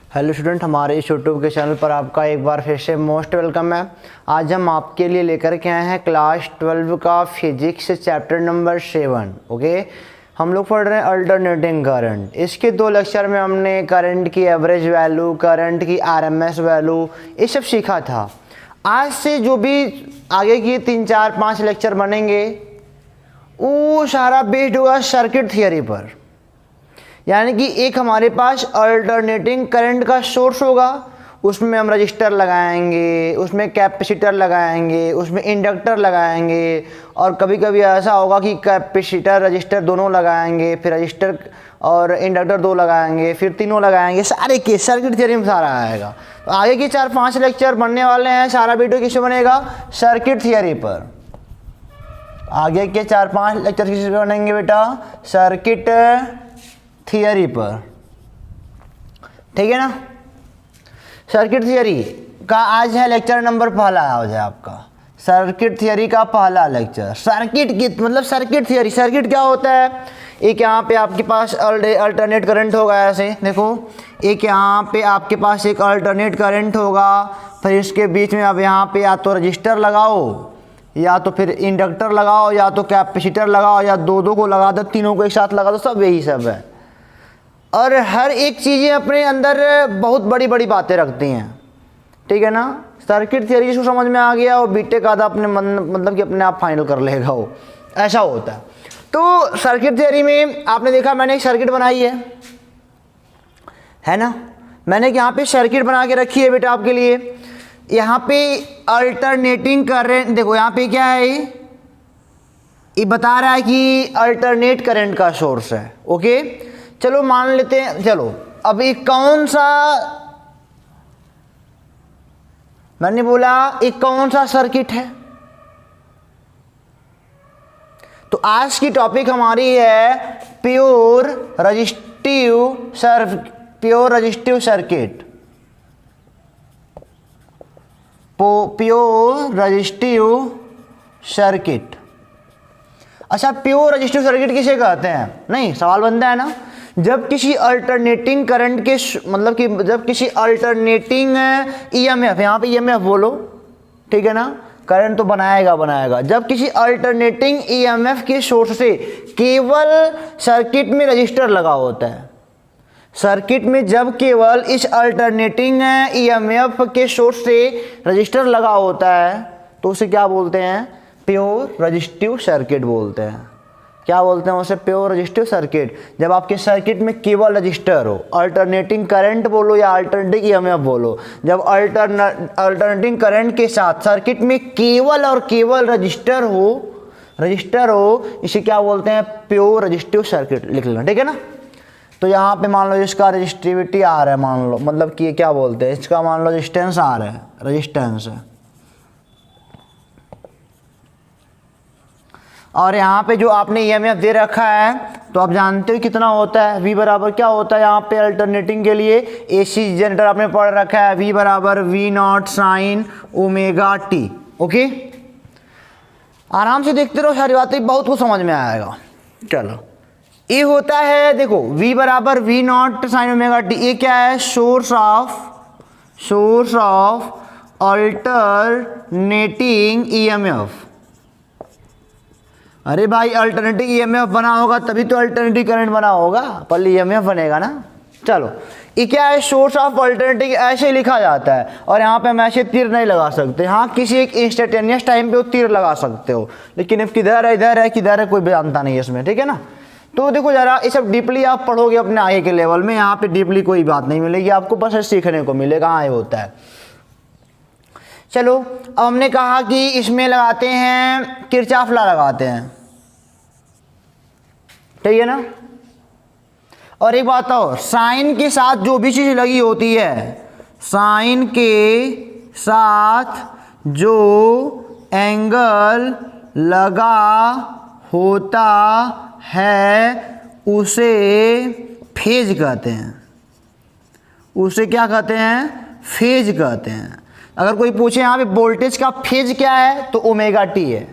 Hello student, हमारे इस YouTube के चैनल पर आपका एक बार फिर से मोस्ट वेलकम है। आज हम आपके लिए लेकर के आए हैं क्लास 12 का फिजिक्स चैप्टर नंबर 7। ओके, हम लोग पढ़ रहे हैं अल्टरनेटिंग करंट। इसके 2 लेक्चर में हमने करंट की एवरेज वैल्यू, करंट की आरएमएस वैल्यू, ये सब सीखा था। आज से जो भी आगे की 3, 4, 5 लेक्चर बनेंगे वो सारा बेस्ड होगा सर्किट थियरी पर। यानी कि एक हमारे पास अल्टरनेटिंग करंट का सोर्स होगा, उसमें हम रजिस्टर लगाएंगे, उसमें कैपेसिटर लगाएंगे, उसमें इंडक्टर लगाएंगे, और कभी कभी ऐसा होगा कि कैपेसिटर रजिस्टर दोनों लगाएंगे, फिर रजिस्टर और इंडक्टर 2 लगाएंगे, फिर तीनों लगाएंगे। सारे के सर्किट थ्योरी में सारा आएगा। तो आगे के 4-5 लेक्चर बनने वाले हैं, सारा वीडियो किससे बनेगा? सर्किट थियरी पर। आगे के 4-5 लेक्चर किससे बनेंगे बेटा? सर्किट थियरी पर। ठीक है ना? सर्किट थियरी का आज है लेक्चर नंबर पहला हो जाए आपका, सर्किट थियरी का पहला लेक्चर। सर्किट की मतलब सर्किट थियरी। सर्किट क्या होता है? एक यहाँ पे आपके पास अल्टरनेट करंट होगा, ऐसे देखो, एक यहाँ पे आपके पास एक अल्टरनेट करंट होगा, फिर इसके बीच में अब यहाँ पे या तो रजिस्टर लगाओ, या तो फिर इंडक्टर लगाओ, या तो कैपेसिटर लगाओ, या दो को लगा दो, तीनों को एक साथ लगा दो, सब यही सब है। और हर एक चीज़ें अपने अंदर बहुत बड़ी बड़ी बातें रखती हैं। ठीक है ना? सर्किट थियरी जिसको समझ में आ गया वो बीटेक आधा अपने मतलब कि अपने आप फाइनल कर लेगा, वो ऐसा होता है। तो सर्किट थियरी में आपने देखा, मैंने एक सर्किट बनाई है ना? मैंने यहाँ पे सर्किट बना के रखी है बेटा आपके लिए। यहाँ पे अल्टरनेटिंग करंट, देखो यहाँ पे क्या है, ये बता रहा है कि अल्टरनेट करंट का सोर्स है। ओके, चलो मान लेते हैं। चलो अब ये कौन सा, मैंने बोला एक कौन सा सर्किट है? तो आज की टॉपिक हमारी है pure resistive circuit. Pure resistive circuit. अच्छा, प्योर रजिस्टिव सर्किट किसे कहते हैं? नहीं, सवाल बनता है ना, जब किसी अल्टरनेटिंग करंट के मतलब कि जब किसी अल्टरनेटिंग ईएमएफ, यहाँ पे ईएमएफ बोलो, ठीक है ना, करंट तो बनाएगा। जब किसी अल्टरनेटिंग ईएमएफ के सोर्स से केवल सर्किट में रजिस्टर लगा होता है, सर्किट में जब केवल इस अल्टरनेटिंग ईएमएफ के सोर्स से रजिस्टर लगा होता है तो उसे क्या बोलते हैं? प्योर रजिस्टिव सर्किट बोलते हैं। क्या बोलते हैं उसे? Pure resistive circuit. जब आपके सर्किट में केवल रजिस्टर हो, अल्टरनेटिंग करंट बोलो या अल्टरनेटिंग ईएमएफ बोलो, जब अल्टरनेटिंग करंट के साथ सर्किट में केवल और केवल रजिस्टर हो, इसे क्या बोलते हैं? प्योर रजिस्टिव सर्किट लिख लेना। ठीक है ना? तो यहाँ पे मान लो इसका रजिस्टिविटी आर है, मान लो, मतलब कि क्या बोलते हैं इसका, मान लो रेजिस्टेंस आर है, रेजिस्टेंस है। और यहाँ पे जो आपने ईएमएफ दे रखा है तो आप जानते हो कितना होता है? V बराबर क्या होता है यहाँ पे अल्टरनेटिंग के लिए? AC जनरेटर आपने पढ़ रखा है, V बराबर V0 sine omega t। Okay, आराम से देखते रहो, सारी बातें बहुत कुछ समझ में आएगा। चलो, ये होता है, देखो, V बराबर V0 साइन ओमेगा t। ये क्या है? Source of alternating EMF. अरे भाई, अल्टरनेटिव ईएमएफ बना होगा तभी तो अल्टरनेटिव करंट बना होगा, पहले ईएमएफ बनेगा ना। चलो, ये क्या है? सोर्स ऑफ अल्टरनेटिव, ऐसे लिखा जाता है। और यहाँ पे हम ऐसे तीर नहीं लगा सकते। हाँ, किसी एक इंस्टेंटेनियस टाइम पे वो तीर लगा सकते हो, लेकिन अब किधर है, इधर है, किधर है, कोई जानता नहीं है इसमें। ठीक है ना? तो देखो जरा, ये सब डीपली आप पढ़ोगे अपने आगे के लेवल में, यहाँ पे डीपली कोई बात नहीं मिलेगी आपको, बस सीखने को मिलेगा हाँ ये होता है। चलो, अब हमने कहा कि इसमें लगाते हैं किरचॉफ लॉ लगाते हैं। ठीक है ना? और एक बात और, साइन के साथ जो भी चीज लगी होती है, साइन के साथ जो एंगल लगा होता है उसे फेज कहते हैं। उसे क्या कहते हैं? फेज कहते हैं। अगर कोई पूछे यहाँ पे वोल्टेज का फेज क्या है तो ओमेगा टी है।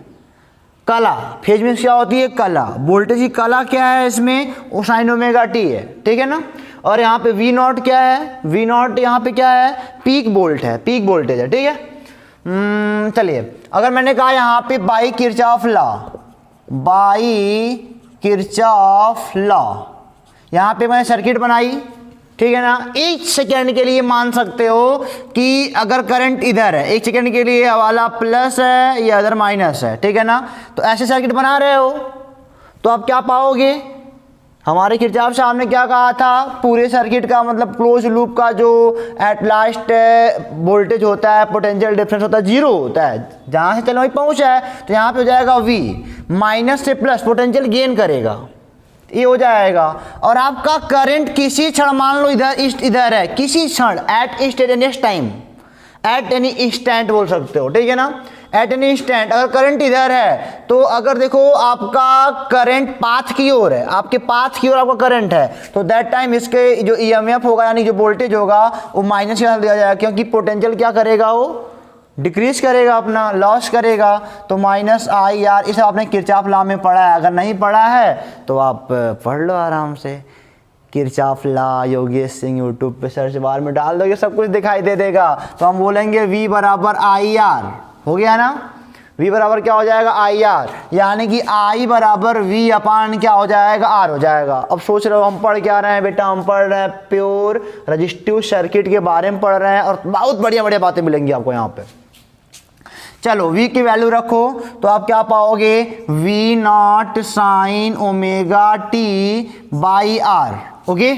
कला, फेज में क्या होती है कला, वोल्टेज की कला क्या है इसमें, वो साइन ओमेगा टी है, ठीक है ना। और यहाँ पे वी नॉट क्या है, वी नॉट यहाँ पे क्या है, पीक वोल्ट है, पीक वोल्टेज है, ठीक है। चलिए अगर मैंने कहा यहाँ पे by Kirchhoff law, by Kirchhoff law, यहाँ पे मैंने सर्किट बनाई, ठीक है ना। एक सेकेंड के लिए मान सकते हो कि अगर करंट इधर है, एक सेकेंड के लिए वाला प्लस है या इधर माइनस है, ठीक है ना। तो ऐसे सर्किट बना रहे हो तो आप क्या पाओगे, हमारे किरचॉफ साहब ने क्या कहा था, पूरे सर्किट का मतलब क्लोज लूप का जो एट लास्ट वोल्टेज होता है, पोटेंशियल डिफरेंस होता है, जीरो होता है। जहाँ से चलो वहीं पहुँचा है तो यहाँ पे हो जाएगा V, माइनस से प्लस पोटेंशियल गेन करेगा, ये हो जाएगा। और आपका करंट किसी क्षण मान लो इधर है, किसी क्षण at instantaneous time, at any instant बोल सकते हो, ठीक है ना, एट एनी इंस्टेंट अगर करंट इधर है तो अगर देखो आपका करंट पाथ की ओर है, आपके पाथ की ओर आपका करंट है, तो दैट टाइम इसके जो ईएमएफ होगा यानी जो वोल्टेज होगा वो माइनस के साथ दिया जाएगा, क्योंकि पोटेंशियल क्या करेगा, वो डिक्रीज करेगा, अपना लॉस करेगा। तो माइनस आई आर, इसे आपने किरचॉफ लॉ में पढ़ा है, अगर नहीं पढ़ा है तो आप पढ़ लो आराम से, Kirchhoff law Yogesh Singh YouTube पे सर्च बार में डाल दोगे सब कुछ दिखाई दे देगा। तो हम बोलेंगे V बराबर आई आर, हो गया ना, V बराबर क्या हो जाएगा आई आर, यानी कि I बराबर V अपान क्या हो जाएगा R हो जाएगा। अब सोच रहे हो हम पढ़ क्या रहे हैं बेटा, हम पढ़ रहे हैं प्योर रजिस्टिव सर्किट के बारे में पढ़ रहे हैं और बहुत बढ़िया बढ़िया बातें मिलेंगी आपको यहाँ पे। चलो V की वैल्यू रखो तो आप क्या पाओगे, V naught sine omega t by r, okay,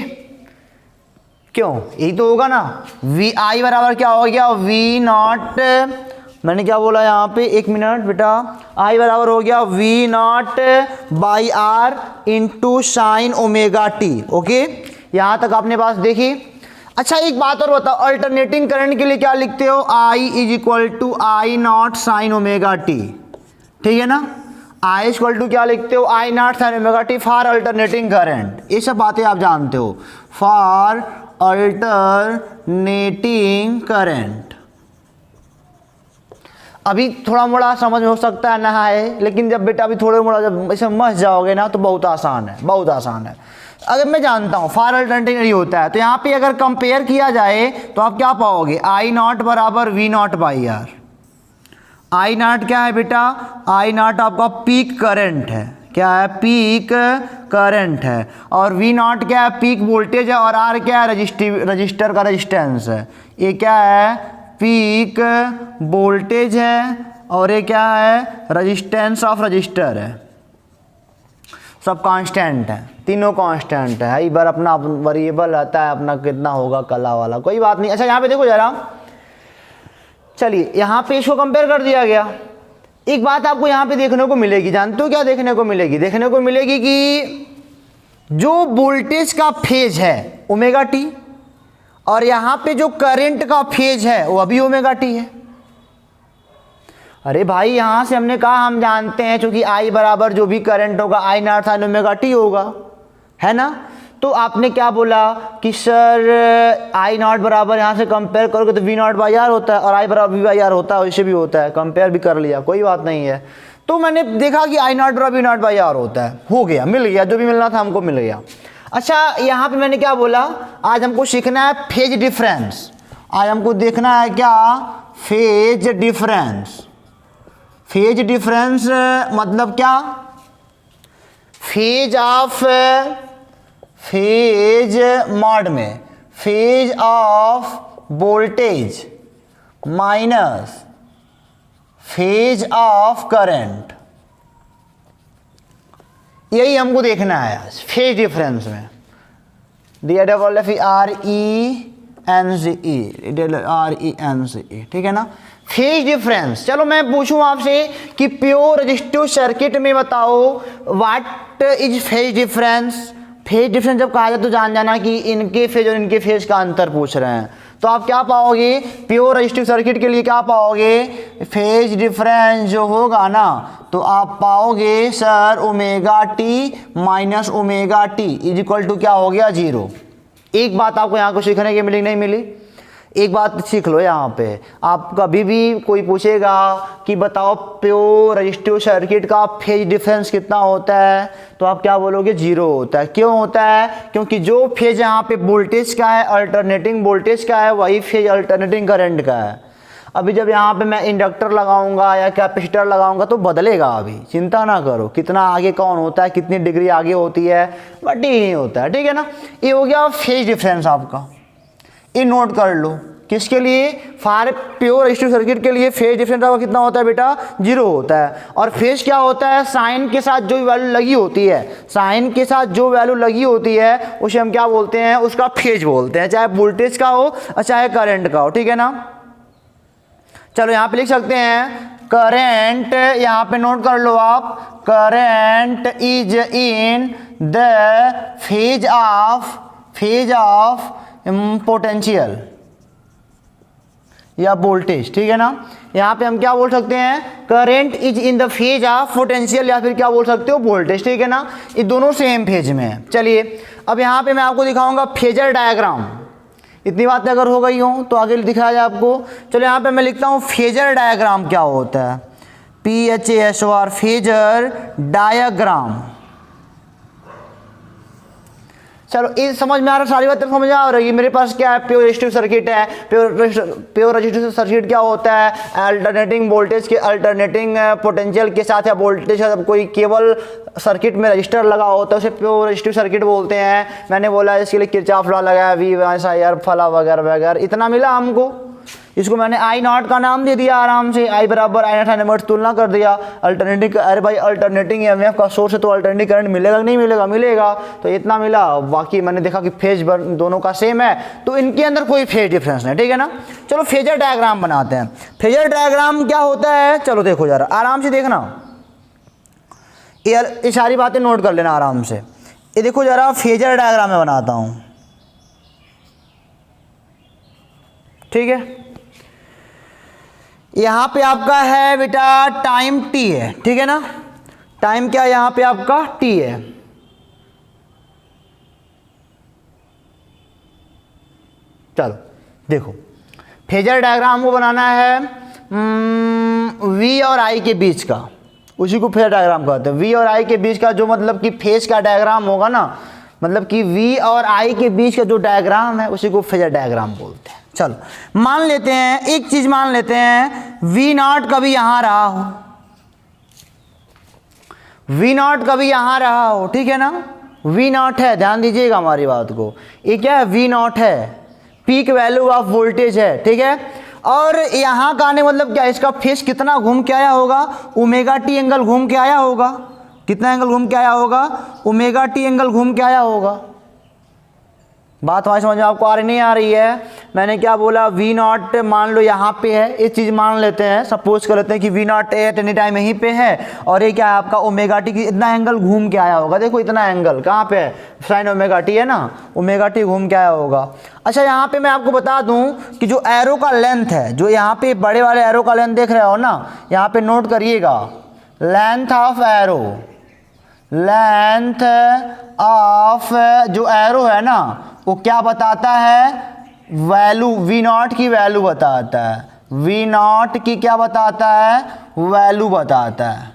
क्यों, यही तो होगा ना। V I बराबर क्या हो गया, V नॉट, मैंने क्या बोला यहाँ पे, एक मिनट बेटा, I बराबर हो गया V naught by r into sine omega t, okay, यहाँ तक आपने बात देखी। अच्छा एक बात और बताओ, अल्टरनेटिंग करंट के लिए क्या लिखते हो, I is equal to I naught sine omega T, ठीक है ना। I इक्वल टू क्या लिखते हो, I naught sine omega T for alternating current, ये सब बातें आप जानते हो, फॉर अल्टरनेटिंग करंट। अभी थोड़ा मोड़ा समझ में हो सकता है ना है, लेकिन जब बेटा अभी थोड़े मोड़ा जब ऐसे समझ जाओगे ना तो बहुत आसान है, बहुत आसान है। अगर मैं जानता हूँ फॉर अल्टरनेटिव नहीं होता है, तो यहाँ पे अगर कंपेयर किया जाए तो आप क्या पाओगे, आई नॉट बराबर V naught by r. I naught क्या है बेटा, आई नॉट आपका पीक करंट है, क्या है, पीक करंट है, और V नॉट क्या है, पीक वोल्टेज है, और R क्या है, रजिस्टर का रेजिस्टेंस है। ये क्या है, पीक वोल्टेज है, और ये क्या है, रेजिस्टेंस ऑफ रजिस्टर है। सब कांस्टेंट है, तीनों कांस्टेंट है। एक बार अपना वेरिएबल रहता है अपना कितना होगा कला वाला, कोई बात नहीं। अच्छा यहाँ पे देखो जरा, चलिए यहाँ पे इसको कंपेयर कर दिया गया। एक बात आपको यहाँ पे देखने को मिलेगी, जानते हो क्या देखने को मिलेगी, देखने को मिलेगी कि जो वोल्टेज का फेज है ओमेगा टी, और यहाँ पे जो करंट का फेज है वो अभी ओमेगा टी है। अरे भाई यहाँ से हमने कहा हम जानते हैं चूंकि I बराबर जो भी करंट होगा आई नॉट साइन ओमेगा टी होगा, है ना। तो आपने क्या बोला कि सर आई नॉट बराबर यहाँ से कंपेयर करोगे तो V नॉट बाई आर होता है, और I बराबर V बाई आर होता है, वैसे भी होता है, कंपेयर भी कर लिया, कोई बात नहीं है। तो मैंने देखा कि आई नॉट बराबर V नॉट बाई आर होता है, हो गया, मिल गया, जो भी मिलना था हमको मिल गया। अच्छा यहाँ पे मैंने क्या बोला, आज हमको सीखना है फेज डिफरेंस, आज हमको देखना है क्या, फेज डिफरेंस। फेज डिफरेंस मतलब क्या, फेज ऑफ, फेज मॉड में phase of voltage minus phase of current, यही हमको देखना है आज फेज डिफरेंस में। RENCE, ठीक है ना, फेज डिफरेंस। चलो मैं पूछूं आपसे कि प्योर रजिस्टिव सर्किट में बताओ what is phase difference. Phase difference जब कहा जाए तो जान जाना कि इनके फेज और इनके फेज का अंतर पूछ रहे हैं। तो आप क्या पाओगे, प्योर रजिस्टिव सर्किट के लिए क्या पाओगे, फेज डिफरेंस जो होगा ना तो आप पाओगे sir omega t minus omega t is equal to क्या हो गया, जीरो। एक बात आपको यहाँ को सीखने की मिली नहीं मिली, एक बात सीख लो यहाँ पे, आप कभी भी कोई पूछेगा कि बताओ प्योर रजिस्टिव सर्किट का फेज डिफरेंस कितना होता है, तो आप क्या बोलोगे? 0 होता है। क्यों होता है? क्योंकि जो फेज यहाँ पे वोल्टेज का है, अल्टरनेटिंग वोल्टेज का है, वही फेज अल्टरनेटिंग करंट का है। अभी जब यहाँ पे मैं इंडक्टर लगाऊंगा या कैपेसिटर लगाऊंगा तो बदलेगा, अभी चिंता ना करो कितना आगे कौन होता है, कितनी डिग्री आगे होती है, बट ये नहीं होता है, ठीक है ना। ये हो गया फेज डिफरेंस आपका, ये नोट कर लो। किसके लिए? फॉर प्योर रजिस्टिव सर्किट के लिए फेज डिफरेंस आपका कितना होता है बेटा? 0 होता है। और फेज क्या होता है? साइन के साथ जो वैल्यू लगी होती है, साइन के साथ जो वैल्यू लगी होती है उसे हम क्या बोलते हैं? उसका फेज बोलते हैं, चाहे वोल्टेज का हो और चाहे करंट का हो, ठीक है ना। चलो यहाँ पे लिख सकते हैं करंट, यहाँ पे नोट कर लो आप, current is in the phase of potential या वोल्टेज, ठीक है ना। यहाँ पे हम क्या बोल सकते हैं? Current is in the phase of potential, या फिर क्या बोल सकते हो? वोल्टेज, ठीक है ना। ये दोनों सेम फेज में है। चलिए अब यहाँ पे मैं आपको दिखाऊंगा फेजर डायग्राम। इतनी बातें अगर हो गई हो तो आगे दिखाया जाए आपको। चलो यहाँ पे मैं लिखता हूँ फेजर डायग्राम क्या होता है, PHASOR, फेजर डायग्राम। चलो ये समझ में आ रहा है, सारी बातें समझ आ रही है। मेरे पास क्या है? प्योर रजिस्टिव सर्किट है। प्योर रजिस्टिव सर्किट क्या होता है? अल्टरनेटिंग वोल्टेज के अल्टरनेटिंग पोटेंशियल के साथ या वोल्टेज का कोई केवल सर्किट में रजिस्टर लगा होता है उसे प्योर रजिस्टिव सर्किट बोलते हैं। मैंने बोला इसके लिए किरचॉफ लॉ लगाया, V/I/R फला वगैरह वगैरह, इतना मिला हमको। इसको मैंने I0 का नाम दे दिया आराम से, I बराबर I0 तुलना कर दिया। अल्टरनेटिंग, अरे भाई अल्टरनेटिंग EMF का सोर्स है तो अल्टरनेटिंग करंट मिलेगा कि नहीं मिलेगा? मिलेगा। तो इतना मिला। बाकी मैंने देखा कि फेज दोनों का सेम है तो इनके अंदर कोई फेज डिफरेंस नहीं, ठीक है ना। चलो फेजर डायग्राम बनाते हैं। फेजर डायग्राम क्या होता है? चलो देखो जरा आराम से देखना, ये सारी बातें नोट कर लेना आराम से। ये देखो जरा फेजर डायग्राम में बनाता हूँ, ठीक है। यहाँ पे आपका है बेटा टाइम t है, ठीक है ना। टाइम क्या यहाँ पे आपका t है। चलो देखो फेजर डायग्राम को बनाना है V और I के बीच का, उसी को फेजर डायग्राम कहते हैं। V और I के बीच का जो मतलब कि फेज का डायग्राम होगा ना, मतलब कि V और I के बीच का जो डायग्राम है उसी को फेजर डायग्राम बोलते हैं। चलो मान लेते हैं, एक चीज मान लेते हैं, V0 कभी यहां रहा हो, V0 कभी यहां रहा हो, ठीक है ना। V0 है, ध्यान दीजिएगा हमारी बात को। ये क्या है? V0 है, पीक वैल्यू ऑफ वोल्टेज है, ठीक है। और यहां का आने मतलब क्या? इसका फेज कितना घूम के आया होगा? ω/t एंगल घूम के आया होगा। कितना एंगल घूम के आया होगा? ω/t एंगल घूम के आया होगा। बात हमारी समझ में आपको आ रही नहीं आ रही है? मैंने क्या बोला? V0 मान लो यहाँ पे है, एक चीज़ मान लेते हैं, सपोज कर लेते हैं कि V0 एट एनी टाइम यहीं पे है और ये क्या है आपका ω/t की इतना एंगल घूम के आया होगा। देखो इतना एंगल कहाँ पे है? साइन ω/t है ना, ω/t घूम के आया होगा। अच्छा यहाँ पे मैं आपको बता दूँ कि जो एरो का लेंथ है, जो यहाँ पे बड़े वाले एरो का लेंथ देख रहे हो ना, यहाँ पे नोट करिएगा, length of arrow, length of जो एरो है ना वो क्या बताता है? वैल्यू V0 की वैल्यू बताता है। V0 की क्या बताता है? वैल्यू बताता है।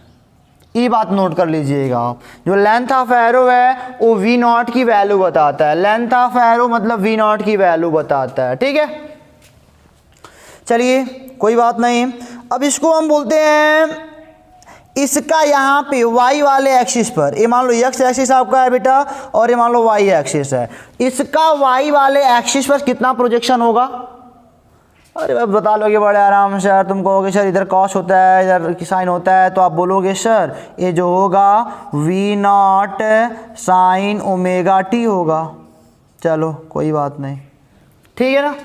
ये बात नोट कर लीजिएगा आप, जो लेंथ ऑफ एरो है वो V0 की वैल्यू बताता है। लेंथ ऑफ एरो मतलब V0 की वैल्यू बताता है, ठीक है। चलिए कोई बात नहीं। अब इसको हम बोलते हैं, इसका यहाँ पे y वाले एक्सिस पर, ये मान लो x एक्सिस आपका है बेटा और ये मान लो y एक्सिस है, इसका y वाले एक्सिस पर कितना प्रोजेक्शन होगा? अरे भाई बता लोगे बड़े आराम से यार। तुम कहोगे सर इधर कॉस होता है, इधर साइन होता है, तो आप बोलोगे सर ये जो होगा V0 साइन ω/t होगा। चलो कोई बात नहीं, ठीक है ना,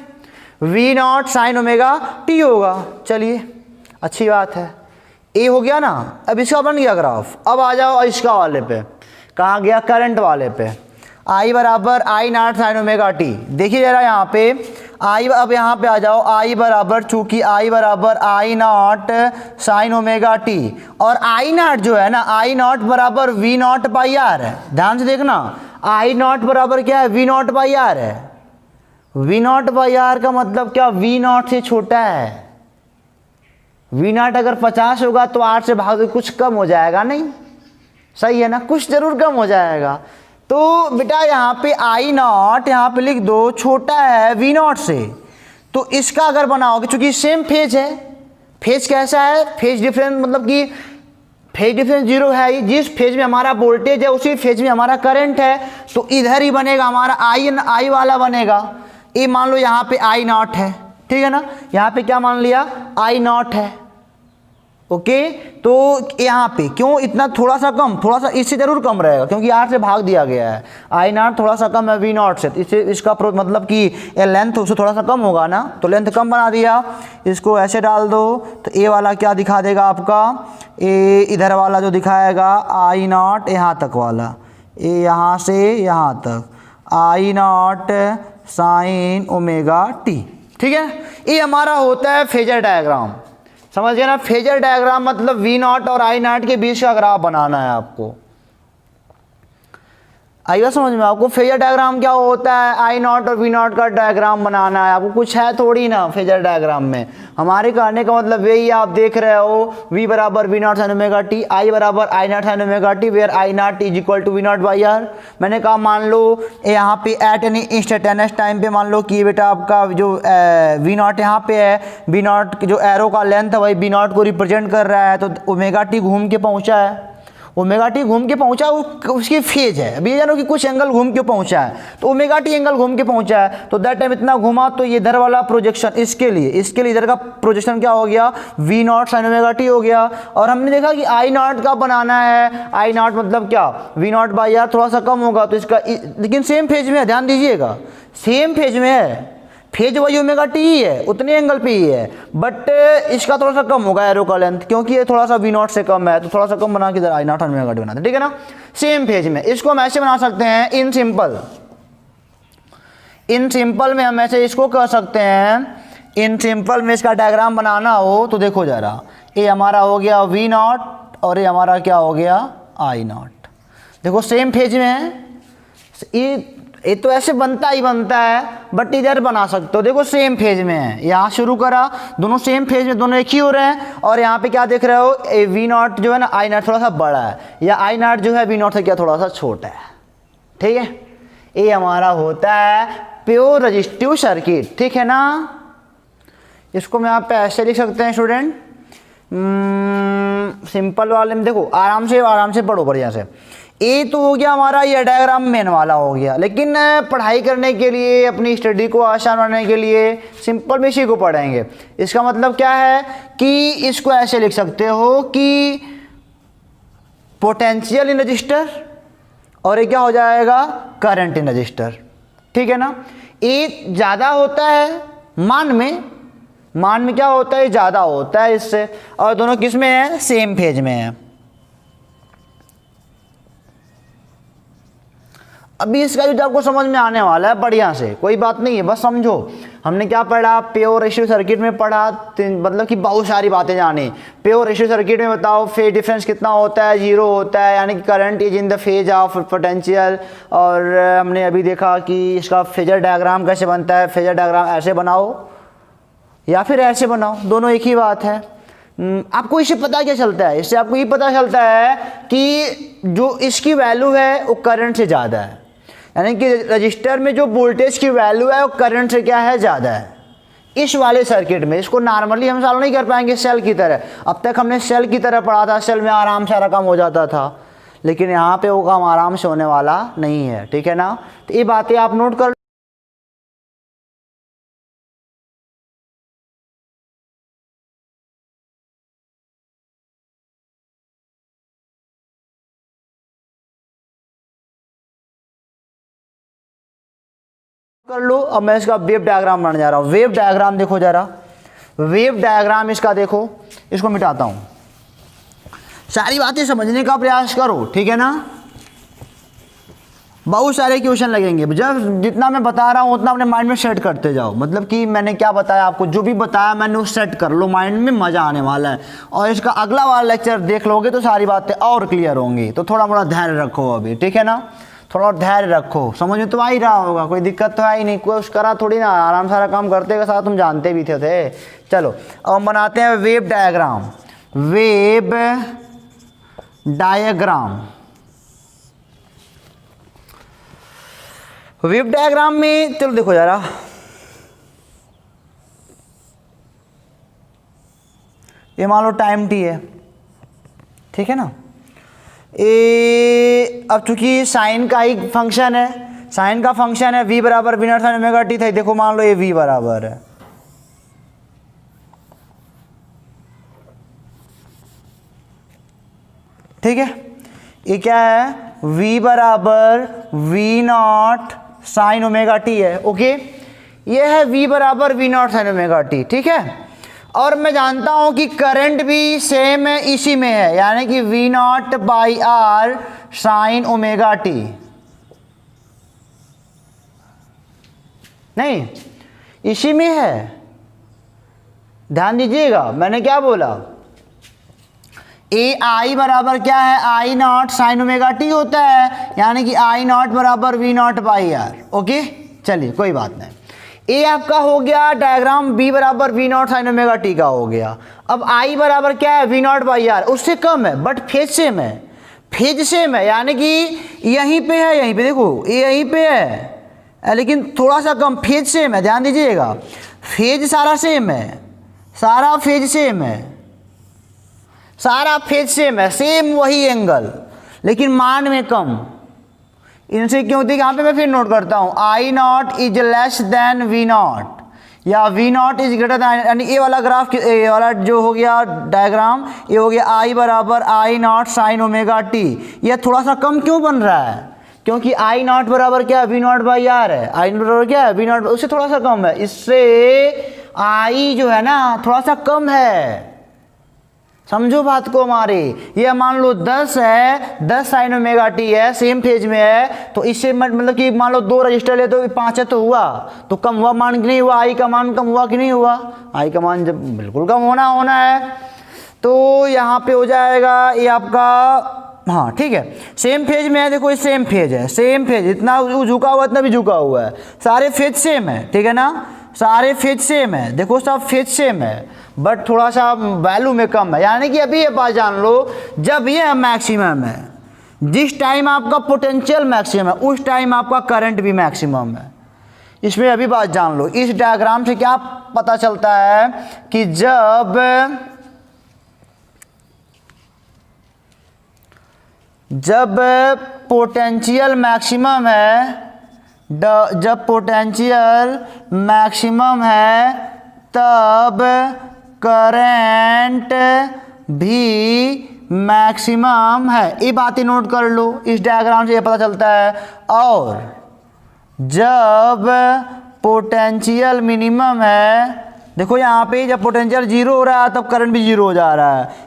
V0 साइन ω/t होगा। चलिए अच्छी बात है, ये हो गया ना। अब इसका बन गया ग्राफ। अब आ जाओ इसका वाले पे, कहाँ गया? करंट वाले पे। I बराबर I0 साइन ω/t। देखिए जरा यहाँ पे I, अब यहाँ पे आ जाओ, I बराबर, चूंकि I बराबर I0 साइन ω/t और I0 जो है ना, I0 बराबर V0/R है। ध्यान से देखना, I0 बराबर क्या है? V0/R है। वी नॉट बाई आर का मतलब क्या, वी नॉट से छोटा है। वी नॉट अगर 50 होगा तो आर से भाग दो, कुछ कम हो जाएगा नहीं, सही है ना, कुछ जरूर कम हो जाएगा। तो बेटा यहाँ पे आई नॉट यहाँ पे लिख दो छोटा है वी नॉट से, तो इसका अगर बनाओगे, चूंकि सेम फेज है, फेज कैसा है, फेज डिफरेंस मतलब कि फेज डिफरेंस जीरो है ही, जिस फेज में हमारा वोल्टेज है उसी फेज में हमारा करंट है, तो इधर ही बनेगा हमारा आई वाला बनेगा। ये मान लो यहाँ पे आई नॉट है, ठीक है ना, यहाँ पे क्या मान लिया, आई नॉट है, ओके। तो यहाँ पे क्यों इतना थोड़ा सा कम, थोड़ा सा इससे जरूर कम रहेगा क्योंकि आर से भाग दिया गया है, आई नॉट थोड़ा सा कम है वी नॉट से, इससे इसका मतलब कि ये लेंथ उससे थोड़ा सा कम होगा ना, तो लेंथ कम बना दिया, इसको ऐसे डाल दो, तो ए वाला क्या दिखा देगा आपका, ए इधर वाला जो दिखाएगा आई नॉट यहाँ तक वाला, ए यहाँ से यहाँ तक, आई नॉट साइन ओमेगा टी, ठीक है। ये हमारा होता है फेजर डायग्राम, समझ गए ना। फेजर डायग्राम मतलब वी नॉट और आई नॉट के बीच का ग्राफ बनाना है आपको, आइएगा समझ में आपको। फेजर डायग्राम क्या होता है, आई नॉट और वी नॉट का डायग्राम बनाना है आपको, कुछ है थोड़ी ना फेजर डायग्राम में। हमारे कहने का मतलब यही आप देख रहे हो, v बराबर V naught sine omega T, I बराबर I naught sine omega T, where I naught is equal to V naught by R. मैंने कहा मान लो यहाँ पे एट एनी इंस्टेंटेनियस टाइम पे मान लो कि बेटा आपका जो वी नॉट यहाँ पे है, वी नॉट जो एरो का लेंथ है वही वी नॉट को रिप्रेजेंट कर रहा है, तो ओमेगा टी घूम के पहुँचा है, ओमेगा टी घूम के पहुंचा, उसकी फेज है। अभी ये जानो कि कुछ एंगल घूम के पहुंचा है, तो ओमेगा टी एंगल घूम के पहुंचा है, तो दैट टाइम इतना घुमा, तो ये इधर वाला प्रोजेक्शन इसके लिए इधर का प्रोजेक्शन क्या हो गया, V naught sine omega t हो गया। और हमने देखा कि आई नॉट का बनाना है, आई नॉट मतलब क्या, वी नॉट बाई आर थोड़ा सा कम होगा, तो इसका लेकिन सेम फेज में है, ध्यान दीजिएगा, सेम फेज में है, फेज वही ओमेगा टी ही है, उतने एंगल पे ही है, बट इसका थोड़ा सा कम होगा एरो का लेंथ, क्योंकि ये थोड़ा सा वी नॉट से कम है, तो थोड़ा सा कम बना के इधर आई नॉट ओमेगा टी बनाते, ठीक है ना, सेम फेज में। इसको हम ऐसे बना सकते हैं इन सिंपल में हम ऐसे इसको कर सकते हैं, इन सिंपल में इसका डायग्राम बनाना हो तो देखो जरा, ये हमारा हो गया वी नॉट और ये हमारा क्या हो गया आई नॉट, देखो सेम फेज में है, ये तो ऐसे बनता ही बनता है, बट इधर बना सकते हो, देखो सेम फेज में है, यहाँ शुरू करा, दोनों सेम फेज में, दोनों एक ही हो रहे हैं, और यहाँ पे क्या देख रहे हो, ए वी नॉट जो है ना आई नॉट थोड़ा सा बड़ा है, या आई नॉट जो है वी नॉट से क्या थोड़ा सा छोटा है, ठीक है। ये हमारा होता है प्योर रजिस्टिव सर्किट, ठीक है ना। इसको मैं आप पे ऐसे लिख सकते हैं स्टूडेंट, सिंपल वाले में देखो आराम से पढ़ो बढ़िया से। ए तो हो गया हमारा ये डायग्राम मेन वाला हो गया, लेकिन पढ़ाई करने के लिए, अपनी स्टडी को आसान बनाने के लिए सिंपल में इसी को पढ़ेंगे। इसका मतलब क्या है कि इसको ऐसे लिख सकते हो कि पोटेंशियल इन रजिस्टर और ये क्या हो जाएगा करंट इन रजिस्टर, ठीक है ना। ए ज़्यादा होता है मान में क्या होता है, ज़्यादा होता है इससे, और दोनों किस में है, सेम फेज में है। अभी इसका जो आपको समझ में आने वाला है बढ़िया से, कोई बात नहीं है, बस समझो हमने क्या पढ़ा, प्योर रेशियो सर्किट में पढ़ा, मतलब कि बहुत सारी बातें जानी। प्योर रेशियो सर्किट में बताओ फेज डिफरेंस कितना होता है, जीरो होता है, यानी कि current is in the phase of potential. और हमने अभी देखा कि इसका फेजर डायग्राम कैसे बनता है, फेजर डायग्राम ऐसे बनाओ या फिर ऐसे बनाओ, दोनों एक ही बात है। आपको इससे पता क्या चलता है, इससे आपको ये पता चलता है कि जो इसकी वैल्यू है वो करंट से ज़्यादा है, यानी कि रजिस्टर में जो वोल्टेज की वैल्यू है वो करंट से क्या है, ज़्यादा है इस वाले सर्किट में। इसको नॉर्मली हम सॉल्व नहीं कर पाएंगे सेल की तरह, अब तक हमने सेल की तरह पढ़ा था, सेल में आराम से रकम हो जाता था, लेकिन यहाँ पे वो काम आराम से होने वाला नहीं है, ठीक है ना। तो ये बातें आप नोट कर लो। अब मैं इसका वेव डायग्राम बनाने जा रहा हूँ। वेव डायग्राम देखो जरा, वेव डायग्राम इसका देखो, इसको मिटाता हूँ, सारी बातें समझने का प्रयास करो, ठीक है ना। बहुत सारे क्वेश्चन लगेंगे, जब जितना मैं बता रहा हूँ उतना अपने माइंड में सेट करते जाओ, मतलब कि मैंने क्या बताया आपको, जो भी बताया मैंने वो सेट कर लो माइंड में, मज़ा आने वाला है। और इसका अगला वाला लेक्चर देख लोगे तो सारी बातें और क्लियर होंगी, तो थोड़ा मोड़ा ध्यान रखो अभी, ठीक है ना। थोड़ा धैर्य रखो, समझ में तो आ ही रहा होगा, कोई दिक्कत तो है ही नहीं, कोई करा थोड़ी ना, आराम सारा काम करते के साथ तुम जानते भी थे। चलो अब हम बनाते हैं wave diagram. Wave diagram, wave diagram में चलो देखो जरा, ये मान लो टाइम टी है, ठीक है ना। अब चूंकि साइन का ही फंक्शन है, साइन का फंक्शन है v बराबर v naught sine omega T था। देखो मान लो ये v बराबर है, ठीक है, ये क्या है, v बराबर v naught sine omega T है। ओके, ये है v बराबर v naught sine omega T, ठीक है। और मैं जानता हूं कि करंट भी सेम है इसी में है, यानी कि v naught by r sine omega t, नहीं इसी में है, ध्यान दीजिएगा मैंने क्या बोला, ए आई बराबर क्या है, I naught sine omega t होता है, यानी कि आई नॉट बराबर V naught by r. Okay चलिए कोई बात नहीं, ए आपका हो गया डायग्राम, बी बराबर V naught sine omega t का हो गया। अब आई बराबर क्या है, वी नॉट बाई आर, उससे कम है बट फेज सेम है, फेज सेम है, यानी कि यहीं पे है, यहीं पे देखो ये यहीं पे है लेकिन थोड़ा सा कम, फेज सेम है, ध्यान दीजिएगा, फेज सारा सेम है, सारा फेज सेम है, सारा फेज सेम है, सेम वही एंगल, लेकिन मान में कम। इनसे क्यों थी, यहाँ पे मैं फिर नोट करता हूँ, I naught is less than V naught, या V naught is greater than, यानी ये वाला ग्राफ, ये वाला जो हो गया डायग्राम, ये हो गया आई बराबर I naught sine omega T. ये थोड़ा सा कम क्यों बन रहा है, क्योंकि आई नॉट बराबर क्या है, वी नॉट बाई आर है, आई नॉट बराबर क्या है, वी नॉट, उससे थोड़ा सा कम है, इससे आई जो है ना थोड़ा सा कम है, समझो बात को हमारे। ये मान लो 10 है, 10 साइन ओमेगा टी है, सेम फेज में है, तो इससे मतलब कि मान लो 2 रजिस्टर ले तो 5 है तो हुआ, तो कम हुआ मान कि नहीं हुआ, आई का मान कम हुआ कि नहीं हुआ, आई का मान जब बिल्कुल कम होना है, तो यहाँ पे हो जाएगा ये आपका, हाँ ठीक है, सेम फेज में है, देखो ये सेम फेज है, सेम फेज, इतना झुका हुआ इतना भी झुका हुआ है, सारे फेज सेम है, ठीक है ना, सारे फेज सेम है, देखो सब फेज सेम है, बट थोड़ा सा वैल्यू में कम है, यानी कि अभी ये बात जान लो, जब ये मैक्सिमम है, जिस टाइम आपका पोटेंशियल मैक्सिमम है उस टाइम आपका करंट भी मैक्सिमम है। इसमें अभी बात जान लो, इस डायग्राम से क्या पता चलता है कि जब पोटेंशियल मैक्सिमम है, जब पोटेंशियल मैक्सिमम है तब करंट भी मैक्सिमम है, ये बातें नोट कर लो, इस डायग्राम से ये पता चलता है। और जब पोटेंशियल मिनिमम है, देखो यहाँ पे जब पोटेंशियल जीरो हो रहा है तब करंट भी जीरो हो जा रहा है,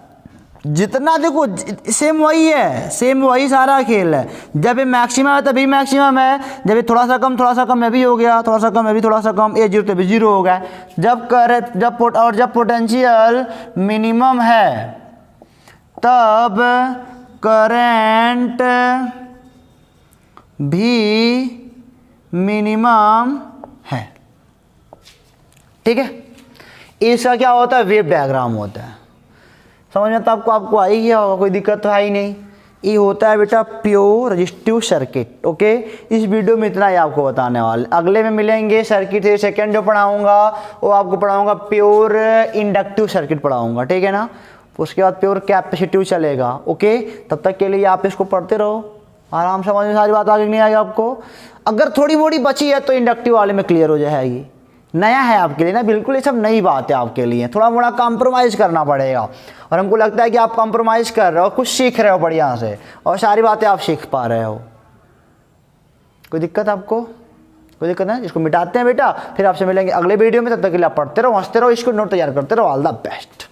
जितना देखो सेम वही है, सेम वही सारा खेल है, जब ये मैक्सिमम है तभी मैक्सिमम है, जब ये थोड़ा सा कम में भी हो गया, थोड़ा सा कम में भी थोड़ा सा कम, ये जीरो तभी जीरो हो गया, जब पोटेंशियल मिनिमम है तब करंट भी मिनिमम है, ठीक है। इसका क्या होता है, वेव डायग्राम होता है, समझ में तो आपको आ ही गया होगा, कोई दिक्कत तो है ही नहीं। ये होता है बेटा प्योर रजिस्टिव सर्किट। ओके, इस वीडियो में इतना ही आपको बताने वाले, अगले में मिलेंगे सर्किट सेकंड जो पढ़ाऊंगा वो आपको पढ़ाऊंगा प्योर इंडक्टिव सर्किट पढ़ाऊंगा, ठीक है ना, उसके बाद प्योर कैपेसिटिव चलेगा। ओके, तब तक के लिए आप इसको पढ़ते रहो आराम से, समझ में सारी बात आगे नहीं आएगी आपको, अगर थोड़ी मोड़ी बची है तो इंडक्टिव वाले में क्लियर हो जाएगी, नया है आपके लिए ना, बिल्कुल ये सब नई बात है आपके लिए, थोड़ा मोड़ा कॉम्प्रोमाइज़ करना पड़ेगा, और हमको लगता है कि आप कॉम्प्रोमाइज़ कर रहे हो, कुछ सीख रहे हो बढ़िया से, और सारी बातें आप सीख पा रहे हो। कोई दिक्कत आपको, कोई दिक्कत नहीं, इसको मिटाते हैं बेटा, फिर आपसे मिलेंगे अगले वीडियो में, तब तक के लिए आप पढ़ते रहो, हंसते रहो, इसको नोट तैयार करते रहो। All the best.